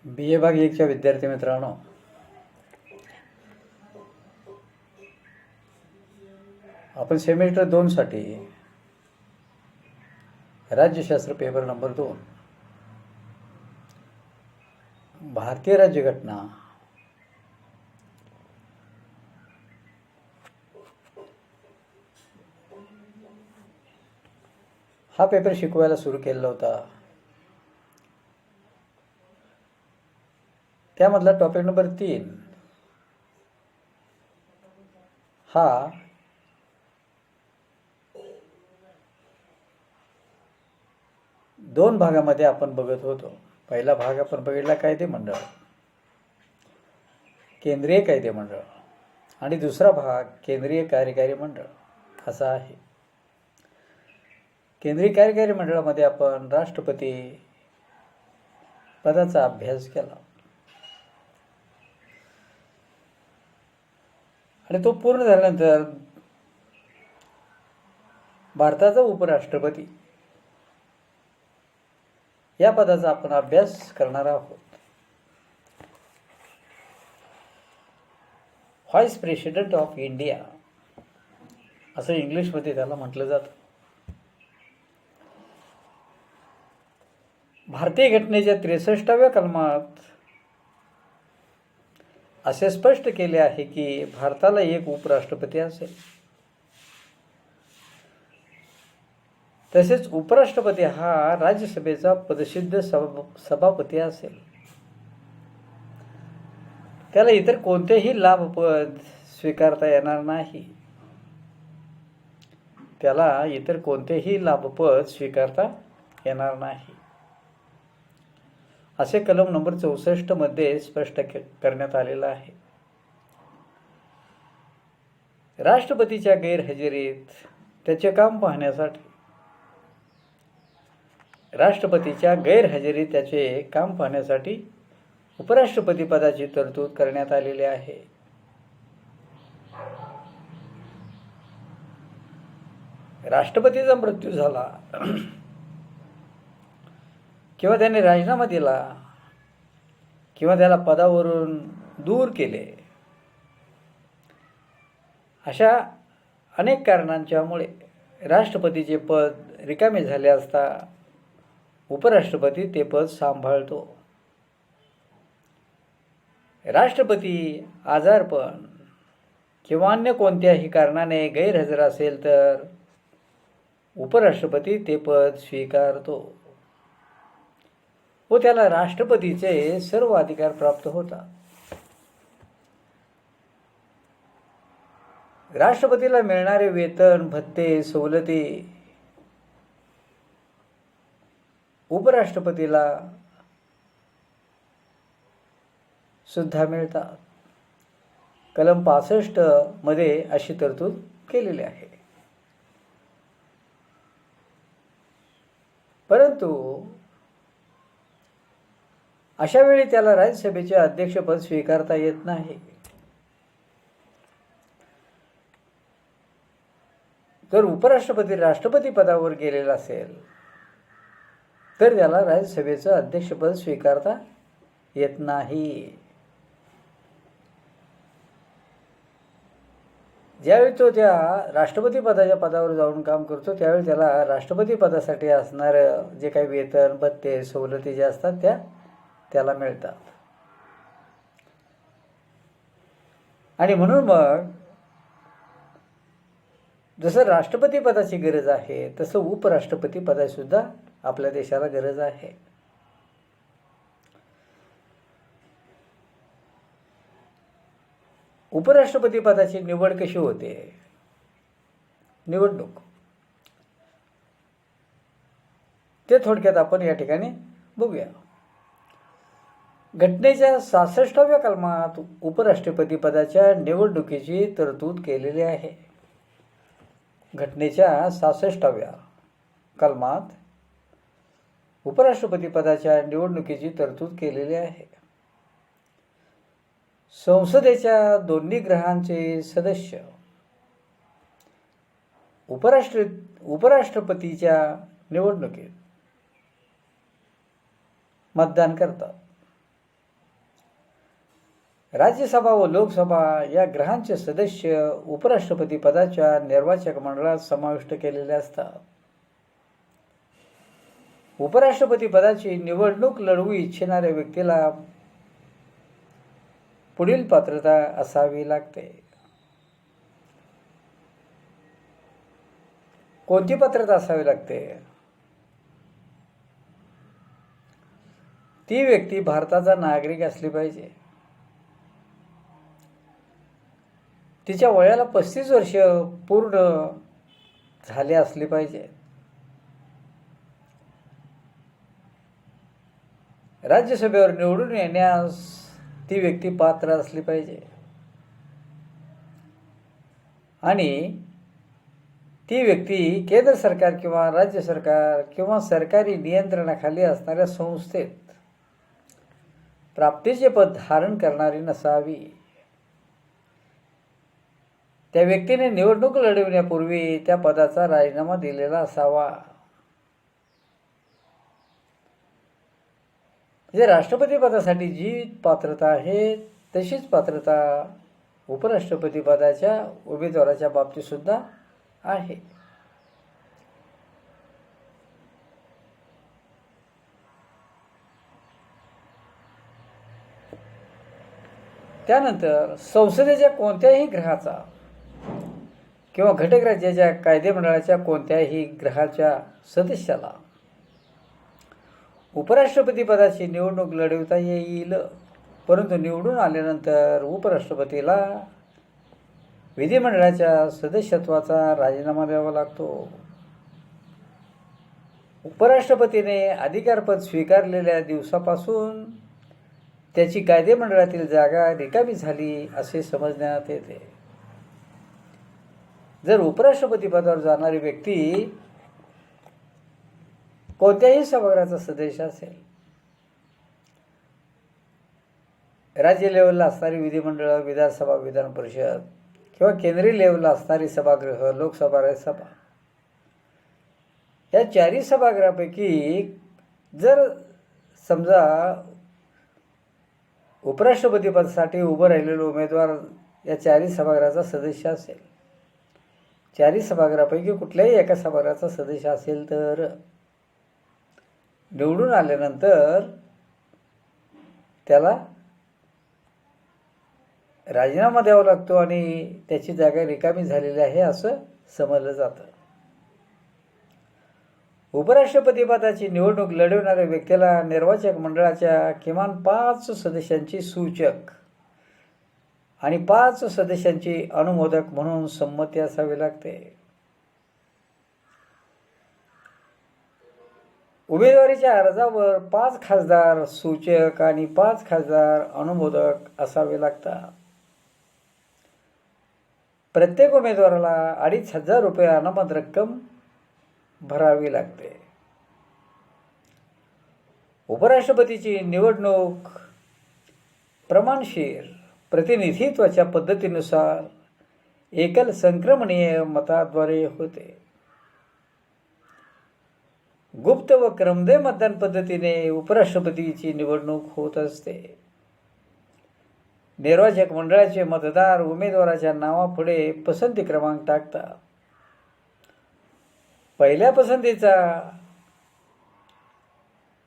BA भाग 1च्या विद्यार्थी मित्रांनो, आपण सेमिस्टर 2साठी राज्यशास्त्र पेपर नंबर 2 भारतीय राज्यघटना हा पेपर शिकवायला सुरू केलेला होता. त्यामधला टॉपिक नंबर 3 हा दोन भागामध्ये आपण बघत होतो. पहिला भाग आपण बघितला कायदेमंडळ, केंद्रीय कायदेमंडळ, आणि दुसरा भाग केंद्रीय कार्यकारी मंडळ असा आहे. केंद्रीय कार्यकारी मंडळामध्ये आपण राष्ट्रपती पदाचा अभ्यास केला आणि तो पूर्ण झाल्यानंतर भारताचा उपराष्ट्रपती या पदाचा आपण अभ्यास करणार आहोत. व्हाईस प्रेसिडेंट ऑफ इंडिया असं इंग्लिशमध्ये त्याला म्हटलं जातं. भारतीय घटनेच्या 63व्या कलमात असे स्पष्ट केले आहे की भारताला एक उपराष्ट्रपती असेल. तसेच उपराष्ट्रपती हा राज्यसभेचा पदसिद्ध सभापती असेल. त्याला इतर कोणतेही लाभपद स्वीकारता येणार नाही. त्याला इतर कोणतेही लाभपद स्वीकारता येणार नाही असे कलम नंबर 64 मध्ये स्पष्ट करण्यात आलेलं आहे. राष्ट्रपतीच्या गैरहजेरीत त्याचे काम पाहण्यासाठी उपराष्ट्रपती पदाची तरतूद करण्यात आलेली आहे. राष्ट्रपतीचा मृत्यू झाला किंवा त्याने राजीनामा दिला किंवा त्याला पदावरून दूर केले, अशा अनेक कारणांच्यामुळे राष्ट्रपतीचे पद रिकामे झाले असता उपराष्ट्रपती ते पद सांभाळतो. राष्ट्रपती आजारपण किंवा अन्य कोणत्याही कारणाने गैरहजर असेल तर उपराष्ट्रपती ते पद स्वीकारतो व त्याला राष्ट्रपतीचे सर्व अधिकार प्राप्त होतात. राष्ट्रपतीला मिळणारे वेतन, भत्ते, सवलती उपराष्ट्रपतीला सुद्धा मिळतात. कलम 65 मध्ये अशी तरतूद केलेली आहे. परंतु अशा वेळी त्याला राज्यसभेचे अध्यक्षपद स्वीकारता येत नाही. जर उपराष्ट्रपती राष्ट्रपती पदावर गेलेला असेल तर त्याला राज्यसभेचं अध्यक्षपद स्वीकारता येत नाही. ज्यावेळी तो त्या राष्ट्रपती पदाच्या पदावर जाऊन काम करतो त्यावेळी त्याला राष्ट्रपती पदासाठी असणारं जे काही वेतन, भत्ते, सवलती जे असतात त्याला मिळतात. आणि म्हणून मग जसं राष्ट्रपती पदाची गरज आहे तसं उपराष्ट्रपती पदाची सुद्धा आपल्या देशाला गरज आहे. उपराष्ट्रपती पदाची निवड कशी होते? निवडणूक. ते थोडक्यात आपण या ठिकाणी बघूया. घटनेच्या 66व्या कलमात उपराष्ट्रपती पदाच्या निवडणुकीची तरतूद केलेली आहे. घटनेच्या 66व्या कलमात उपराष्ट्रपती पदाच्या निवडणुकीची तरतूद केलेली आहे. संसदेच्या दोन्ही गृहांचे सदस्य उपराष्ट्रपतीच्या निवडणुकीत मतदान करतात. राज्यसभा व लोकसभा या ग्रहांचे सदस्य उपराष्ट्रपती पदाच्या निर्वाचक मंडळात समाविष्ट केलेले असतात. उपराष्ट्रपती पदाची निवडणूक लढवू इच्छिणाऱ्या व्यक्तीला पुढील पात्रता असावी लागते. कोणती पात्रता असावी लागते? ती व्यक्ती भारताचा नागरिक असली पाहिजे. तिच्या वयाला 35 वर्ष पूर्ण झाले असली पाहिजे. राज्यसभेवर निवडून येण्यास ती व्यक्ती पात्र असली पाहिजे आणि ती व्यक्ती केंद्र सरकार किंवा राज्य सरकार किंवा सरकारी नियंत्रणाखाली असणाऱ्या संस्थेत प्राप्तीचे पद धारण करणारी नसावी. त्या व्यक्तीने निवडणूक लढविण्यापूर्वी त्या पदाचा राजीनामा दिलेला असावा. म्हणजे राष्ट्रपती पदासाठी जी पात्रता आहे तशीच पात्रता उपराष्ट्रपती पदाच्या उमेदवाराच्या बाबतीत सुद्धा आहे. त्यानंतर संसदेच्या कोणत्याही ग्रहाचा किंवा घटक राज्याच्या कायदेमंडळाच्या कोणत्याही ग्रहाच्या सदस्याला उपराष्ट्रपती पदाची निवडणूक लढवता येईल, परंतु निवडून आल्यानंतर उपराष्ट्रपतीला विधिमंडळाच्या सदस्यत्वाचा राजीनामा द्यावा लागतो. उपराष्ट्रपतीने अधिकारपद स्वीकारलेल्या दिवसापासून त्याची कायदेमंडळातील जागा रिकामी झाली असे समजण्यात येते. जर उपराष्ट्रपती पदावर जाणारी व्यक्ती कोणत्याही सभागृहाचा सदस्य असेल, राज्य लेवलला असणारी विधिमंडळ, विधानसभा, विधान परिषद किंवा केंद्रीय लेवलला असणारी सभागृह, लोकसभा, राज्यसभा या चारही सभागृहापैकी जर समजा उपराष्ट्रपती पदासाठी उभं राहिलेला उमेदवार या चारही सभागृहाचा सदस्य असेल, चारही सभागृहापैकी कुठल्याही एका सभागृहाचा सदस्य असेल तर निवडून आल्यानंतर त्याला राजीनामा द्यावा लागतो आणि त्याची जागा रिकामी झालेली आहे असं समजलं जातं. उपराष्ट्रपती पदाची निवडणूक लढवणाऱ्या व्यक्तीला निर्वाचक मंडळाच्या किमान 5 सदस्यांची सूचक आणि 5 सदस्यांची अनुमोदक म्हणून संमती असावी लागते. उमेदवारीच्या अर्जावर 5 खासदार सूचक आणि 5 खासदार अनुमोदक असावे लागतात. प्रत्येक उमेदवाराला 2,500 रुपये अनामत रक्कम भरावी लागते. उपराष्ट्रपतीची निवडणूक प्रमाणशीर प्रतिनिधित्वाच्या पद्धतीनुसार एकल संक्रमणीय मताद्वारे होते. गुप्त व क्रमदेव मतदान पद्धतीने उपराष्ट्रपतीची निवडणूक होत असते. निर्वाचक मंडळाचे मतदार उमेदवाराच्या नावापुढे पसंती क्रमांक टाकतात. पहिल्या पसंतीचा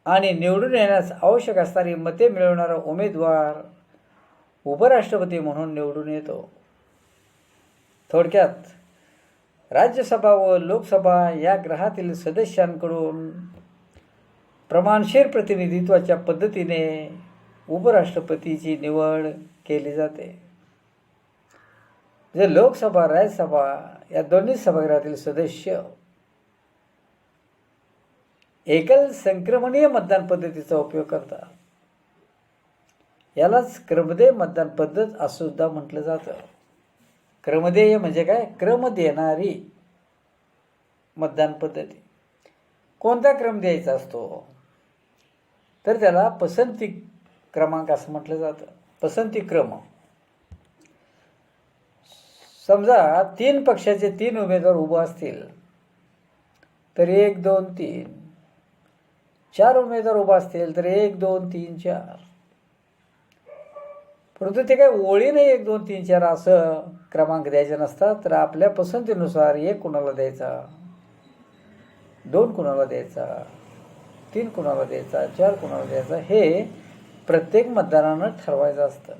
आणि निवडून येण्यास आवश्यक असणारी मते मिळवणारा उमेदवार उपराष्ट्रपती म्हणून निवडून येतो. थोडक्यात राज्यसभा व लोकसभा या ग्रहातील सदस्यांकडून प्रमाणशीर प्रतिनिधित्वाच्या पद्धतीने उपराष्ट्रपतीची निवड केली जाते. जे लोकसभा, राज्यसभा या दोन्ही सभागृहातील सदस्य एकल संक्रमणीय मतदान पद्धतीचा उपयोग करतात. यालाच क्रमदेय मतदान पद्धत असं सुद्धा म्हटलं जातं. क्रमदेय म्हणजे काय? क्रम देणारी मतदान पद्धती. कोणता क्रम द्यायचा असतो तर त्याला पसंती क्रमांक असं म्हटलं जातं. पसंती क्रम. समजा 3 पक्षाचे 3 उमेदवार उभे असतील तर 1, 2, 3. 4 उमेदवार उभे असतील तर 1, 2, 3, 4. परंतु ते काही ओळीने 1 2 3 4 असं क्रमांक द्यायचे नसतात, तर आपल्या पसंतीनुसार 1 कुणाला द्यायचा, 2 कुणाला द्यायचा, 3 कुणाला द्यायचा, 4 कुणाला द्यायचा, हे प्रत्येक मतदारानं ठरवायचं असतं.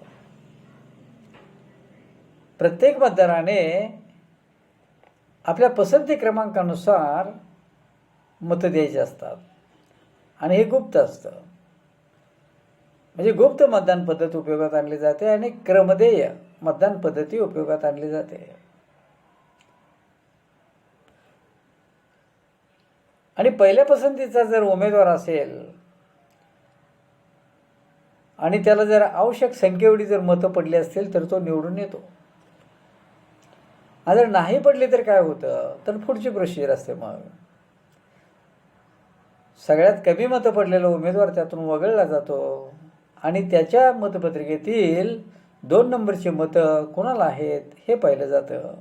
प्रत्येक मतदाराने आपल्या पसंती क्रमांकानुसार मतं द्यायची असतात आणि हे गुप्त असतं. म्हणजे गुप्त मतदान पद्धत उपयोगात आणली जाते आणि क्रमदेय मतदान पद्धती उपयोगात आणली जाते. आणि पहिल्या पसंतीचा जर उमेदवार असेल आणि त्याला जर आवश्यक संख्येएवढी जर मतं पडली असतील तर तो निवडून येतो. आणि जर नाही पडली तर काय होतं, तर पुढची प्रोसिजर असते. मग सगळ्यात कमी मतं पडलेला उमेदवार त्यातून वगळला जातो आणि त्याच्या मतपत्रिकेतील 2 नंबरची मतं कोणाला आहेत हे पाहिलं जातं.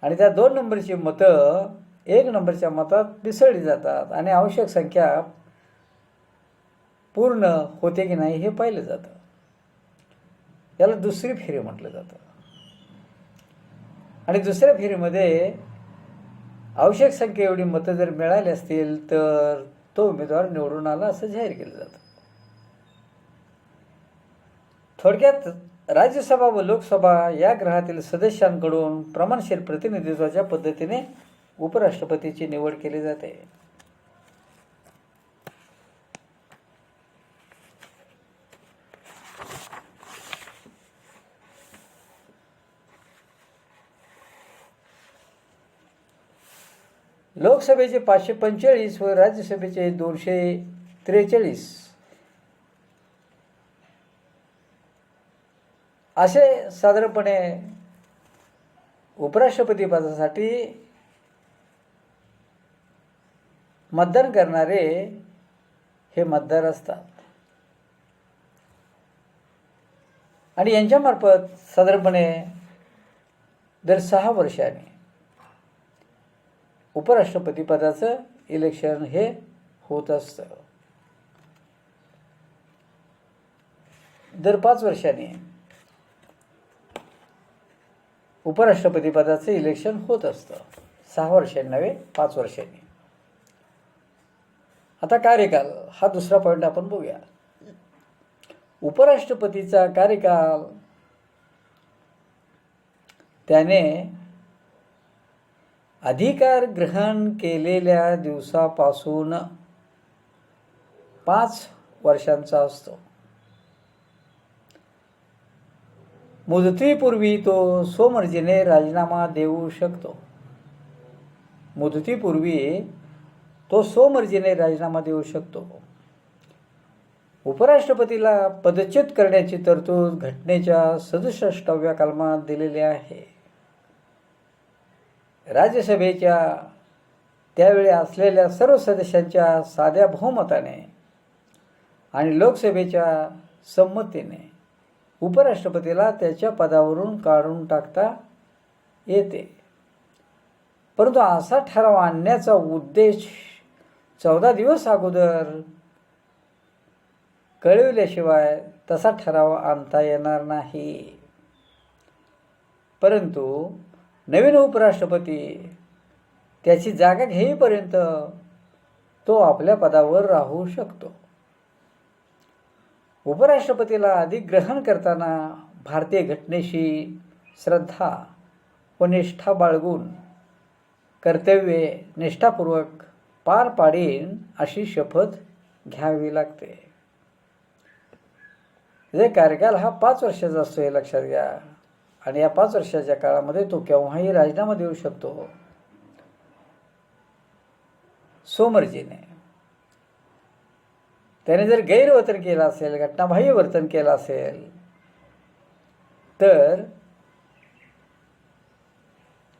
आणि त्या 2 नंबरची मतं 1 नंबरच्या मतात मिसळली जातात आणि आवश्यक संख्या पूर्ण होते की नाही हे पाहिलं जातं. याला दुसरी फेरी म्हटलं जातं. आणि दुसऱ्या फेरीमध्ये आवश्यक संख्या एवढी मतं जर मिळाली असतील तर तो उमेदवार निवडून आला असं जाहीर केलं जातं. थोडक्यात राज्यसभा व लोकसभा या गृहातील सदस्यांकडून प्रमाणशीर प्रतिनिधित्वाच्या पद्धतीने उपराष्ट्रपतीची निवड केली जाते. लोकसभेचे 545 व राज्यसभेचे 243 असे साधारणपणे उपराष्ट्रपती पदासाठी मतदान करणारे हे मतदार असतात. आणि यांच्यामार्फत साधारणपणे दर 6 वर्षांनी उपराष्ट्रपती पदाचं इलेक्शन हे होत असतं. दर 5 वर्षांनी उपराष्ट्रपती पदाचं इलेक्शन होत असतं. 6 वर्षांनी नव्हे, 5 वर्षांनी. आता कार्यकाल हा दुसरा पॉईंट आपण बघूया. उपराष्ट्रपतीचा कार्यकाल त्याने अधिकार ग्रहण केलेल्या दिवसापासून 5 वर्षांचा असतो. मुदतीपूर्वी तो स्वमर्जीने राजीनामा देऊ शकतो. मुदतीपूर्वी तो स्वमर्जीने राजीनामा देऊ शकतो. उपराष्ट्रपतीला पदच्युत करण्याची तरतूद घटनेच्या 67व्या कलमात दिलेली आहे. राज्यसभेच्या त्यावेळी असलेल्या सर्व सदस्यांच्या साध्या बहुमताने आणि लोकसभेच्या संमतीने उपराष्ट्रपतीला त्याच्या पदावरून काढून टाकता येते. परंतु असा ठराव आणण्याचा उद्देश 14 दिवस अगोदर कळविल्याशिवाय तसा ठराव आणता येणार नाही. परंतु नवीन उपराष्ट्रपती त्याची जागा घेईपर्यंत तो आपल्या पदावर राहू शकतो. उपराष्ट्रपतीला अधिग्रहण करताना भारतीय घटनेशी श्रद्धा व निष्ठा बाळगून कर्तव्ये निष्ठापूर्वक पार पाडीन अशी शपथ घ्यावी लागते. जे कार्यकाल हा 5 वर्षाचा असतो हे लक्षात घ्या. आणि या 5 वर्षाच्या काळामध्ये तो केव्हाही राजीनामा देऊ शकतो स्वमर्जीने. त्याने जर गैरवर्तन केलं असेल, घटनाबाह्य वर्तन केलं असेल तर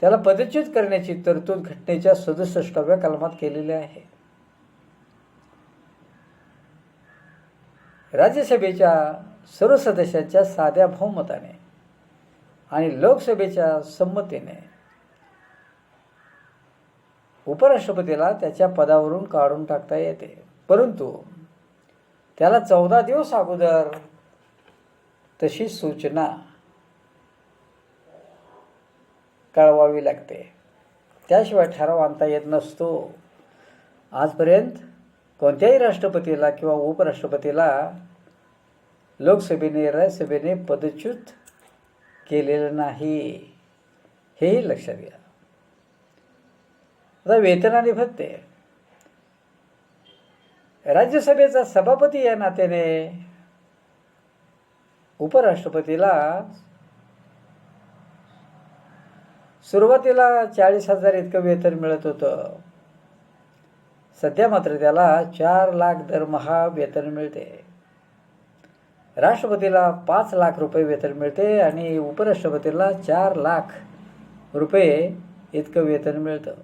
त्याला पदच्युत करण्याची तरतूद घटनेच्या 67व्या कलमात केलेली आहे. राज्यसभेच्या सर्व सदस्यांच्या साध्या बहुमताने आणि लोकसभेच्या संमतीने उपराष्ट्रपतीला त्याच्या पदावरून काढून टाकता येते. परंतु त्याला 14 दिवस अगोदर तशी सूचना कळवावी लागते. त्याशिवाय ठराव आणता येत नसतो. आजपर्यंत कोणत्याही राष्ट्रपतीला किंवा उपराष्ट्रपतीला लोकसभेने राज्यसभेने पदच्युत केलेलं नाही, हेही लक्षात घ्या. आता वेतन आणि भत्ते. राज्यसभेचा सभापती या नात्याने उपराष्ट्रपतीला सुरुवातीला 40,000 इतकं वेतन मिळत होतं. सध्या मात्र त्याला 4 लाख दरमहा वेतन मिळते. राष्ट्रपतीला 5 लाख रुपये वेतन मिळते आणि उपराष्ट्रपतीला 4 लाख रुपये इतकं वेतन मिळतं.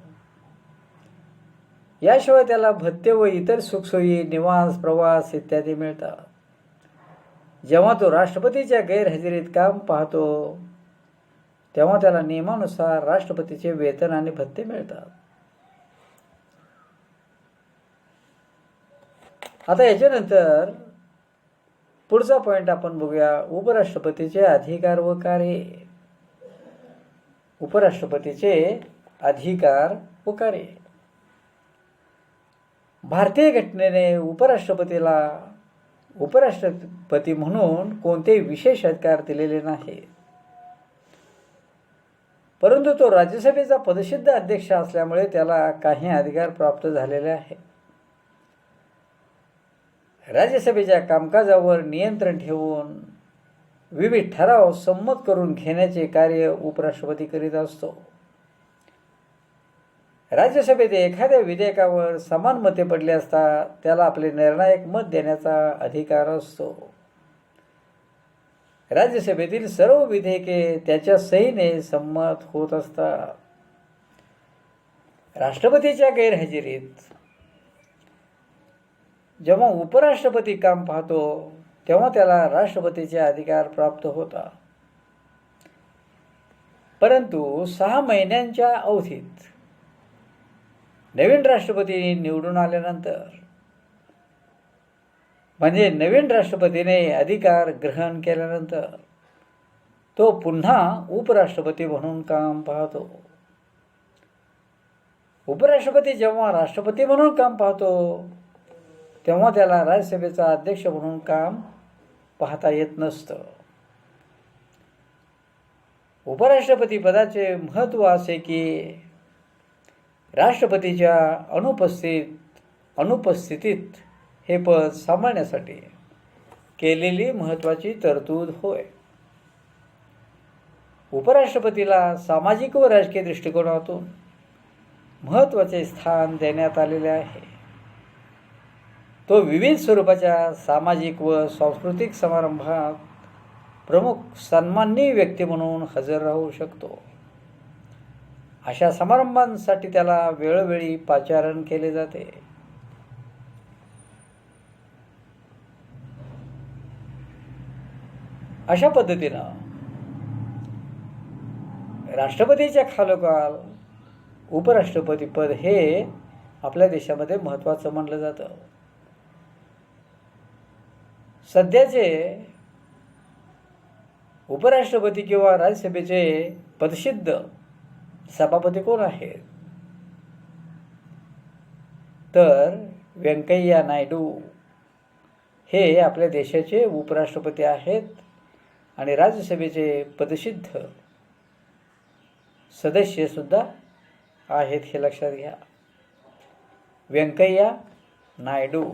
याशिवाय त्याला भत्ते व इतर सुखसोयी, निवास, प्रवास इत्यादी मिळतात. जेव्हा तो राष्ट्रपतीच्या गैरहजेरीत काम पाहतो तेव्हा त्याला नियमानुसार राष्ट्रपतीचे वेतन आणि भत्ते मिळतात. आता याच्यानंतर पुढचा पॉईंट आपण बघूया, उपराष्ट्रपतीचे अधिकार व कार्य. उपराष्ट्रपतीचे अधिकार व कार्य. भारतीय घटनेने उपराष्ट्रपतीला उपराष्ट्रपती म्हणून कोणतेही विशेष अधिकार दिलेले नाही, परंतु तो राज्यसभेचा पदसिद्ध अध्यक्ष असल्यामुळे त्याला काही अधिकार प्राप्त झालेले आहे. राज्यसभेच्या कामकाजावर नियंत्रण ठेवून विविध ठराव संमत करून घेण्याचे कार्य उपराष्ट्रपती करीत असतो. राज्यसभेत एखाद्या विधेयकावर समान मते पडली असता त्याला आपले निर्णायक मत देण्याचा अधिकार असतो. राज्यसभेतील सर्व विधेयके त्याच्या सहीने संमत होत असतात. राष्ट्रपतीच्या गैरहजेरीत जेव्हा उपराष्ट्रपती काम पाहतो तेव्हा त्याला राष्ट्रपतीचे अधिकार प्राप्त होतात. परंतु 6 महिन्यांच्या अवधीत नवीन राष्ट्रपती निवडून आल्यानंतर, म्हणजे नवीन राष्ट्रपतीने अधिकार ग्रहण केल्यानंतर, तो पुन्हा उपराष्ट्रपती म्हणून काम पाहतो. उपराष्ट्रपती जेव्हा राष्ट्रपती म्हणून काम पाहतो तेव्हा त्याला राज्यसभेचा अध्यक्ष म्हणून काम पाहता येत नसतं. उपराष्ट्रपती पदाचे महत्त्व असे की राष्ट्रपतीच्या अनुपस्थितीत हे पद सांभाळण्यासाठी केलेली महत्त्वाची तरतूद होय. उपराष्ट्रपतीला सामाजिक व राजकीय दृष्टिकोनातून महत्त्वाचे स्थान देण्यात आलेले आहे. तो विविध स्वरूपाच्या सामाजिक व सांस्कृतिक समारंभात प्रमुख सन्माननीय व्यक्ती म्हणून हजर राहू शकतो. अशा समारंभांसाठी त्याला वेळोवेळी पाचारण केले जाते. अशा पद्धतीनं राष्ट्रपतीच्या खालोखाल उपराष्ट्रपती पद हे आपल्या देशामध्ये महत्त्वाचं मानलं जातं. सध्याचे उपराष्ट्रपती किंवा राज्यसभेचे पदसिद्ध सभापती कोण आहेत तर व्यंकय्या नायडू हे आपल्या देशाचे उपराष्ट्रपती आहेत आणि राज्यसभेचे पदसिद्ध सदस्य सुद्धा आहेत, हे लक्षात घ्या. व्यंकय्या नायडू,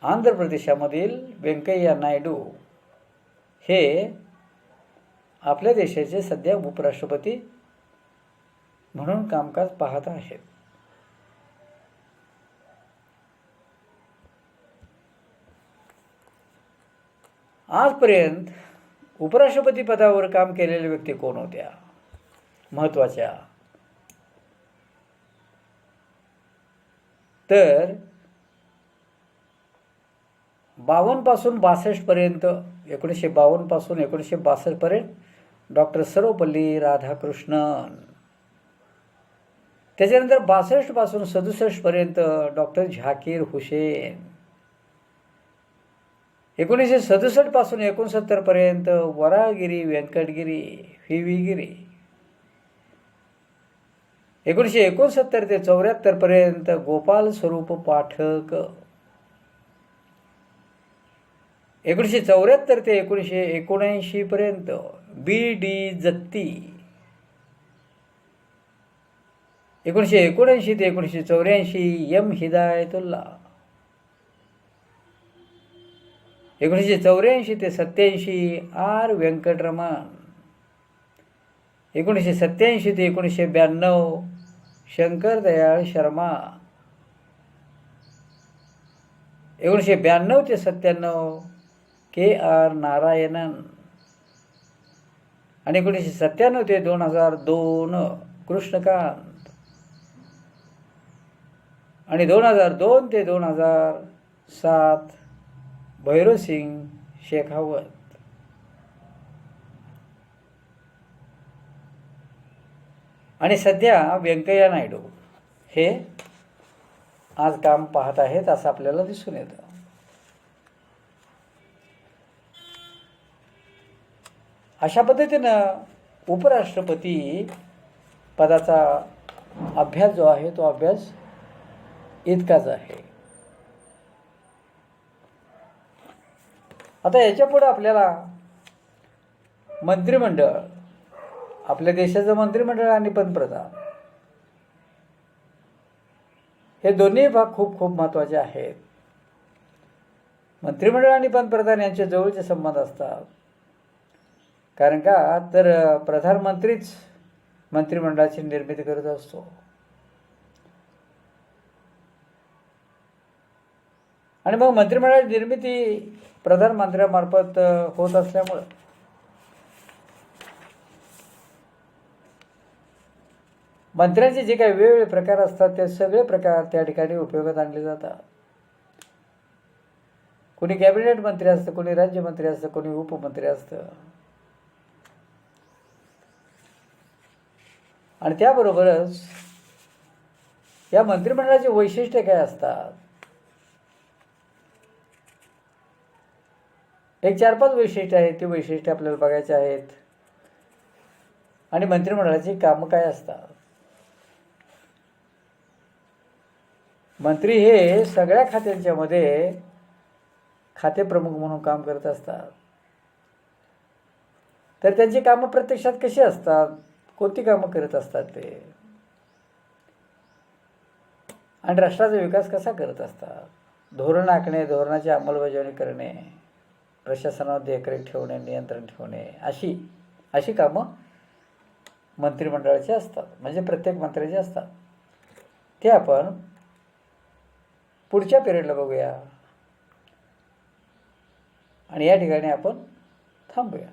आंध्र प्रदेशामधील व्यंकय्या नायडू हे आपल्या देशाचे सध्या उपराष्ट्रपती म्हणून कामकाज पाहत आहेत. आजपर्यंत उपराष्ट्रपती पदावर काम केलेल्या व्यक्ती कोण होत्या महत्त्वाच्या तर 52 पासून 62 पर्यंत, 1952 पासून 1962 पर्यंत डॉक्टर सर्वपल्ली राधाकृष्णन. त्याच्यानंतर 62 पासून 67 पर्यंत डॉक्टर झाकीर हुसेन. 1967 पासून 69 पर्यंत वराहगिरी, व्यंकटगिरी, व्ही.व्ही. गिरी. 1969 ते 74 पर्यंत गोपाल स्वरूप पाठक. 1974 ते 1979 पर्यंत बी.डी. जत्ती. 1979 ते 1984 एम. हिदायतुल्ला. 1984 ते 87 आर. व्यंकटरमण. 1987 ते 1992 शंकर दयाळ शर्मा. 1992 ते 97 के. आर. नारायणन. आणि 1997 ते 2002 कृष्णकांत. आणि 2002 ते 2007 भैरोसिंग शेखावत. आणि सध्या व्यंकय्या नायडू हे आज काम पाहत आहेत असं आपल्याला दिसून येतं. अशा पद्धतीनं उपराष्ट्रपती पदाचा अभ्यास जो आहे तो अभ्यास इतकाच आहे. आता याच्या पुढे आपल्याला मंत्रिमंडळ, आपल्या देशाचं मंत्रिमंडळ आणि पंतप्रधान हे दोन्ही भाग खूप खूप महत्त्वाचे आहेत. मंत्रिमंडळ आणि पंतप्रधान यांचे जवळचे संबंध असतात. कारण का तर प्रधानमंत्रीच मंत्रिमंडळाची निर्मिती करत असतो. आणि मग मंत्रिमंडळाची निर्मिती प्रधानमंत्र्यामार्फत होत असल्यामुळं मंत्र्यांचे जे काही वेगवेगळे प्रकार असतात ते सगळे प्रकार त्या ठिकाणी उपयोगात आणले जातात. कोणी कॅबिनेट मंत्री असतं, कोणी राज्यमंत्री असतं, कोणी उपमंत्री असतं. आणि त्याबरोबरच या मंत्रिमंडळाचे वैशिष्ट्य काय असतात, एक 4-5 वैशिष्ट्य आहेत. ती वैशिष्ट्य आपल्याला बघायची आहेत. आणि मंत्रिमंडळाची कामं काय असतात. मंत्री हे सगळ्या खात्यांच्या मध्ये खाते प्रमुख म्हणून काम करत असतात. तर त्यांची कामं प्रत्यक्षात कशी असतात, कोणती कामं करत असतात ते, आणि राष्ट्राचा विकास कसा करत असतात. धोरण आखणे, धोरणाची अंमलबजावणी करणे, प्रशासनावर देखरेख ठेवणे, नियंत्रण ठेवणे, अशी कामं मंत्रिमंडळाची असतात. म्हणजे प्रत्येक मंत्र्याचे असतात. ते आपण पुढच्या पिरियडला बघूया. आणि या ठिकाणी आपण थांबूया.